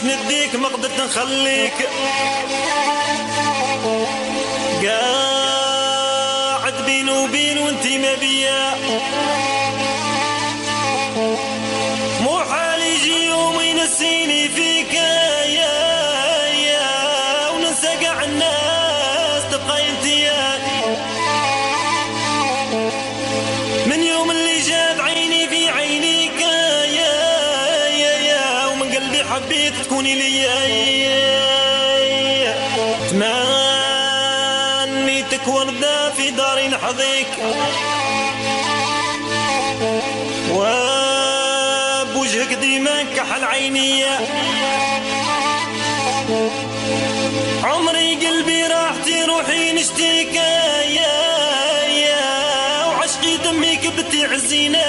نديك ما قدرت نخليك قاعد بين وبين وانتي ما بيا مو حال يجي يوم ينسيني فيك يا وننسى قاع الناس تبقى انتي من يوم اللي جاب عيني في عينيك يا ومن قلبي حبيت تكوني لي تمنيتك وردة في داري نحظيك وبوجهك ديما كحل عيني عمري قلبي راحتي روحي نشتيك يا وعشقي دمي كبتي عزينا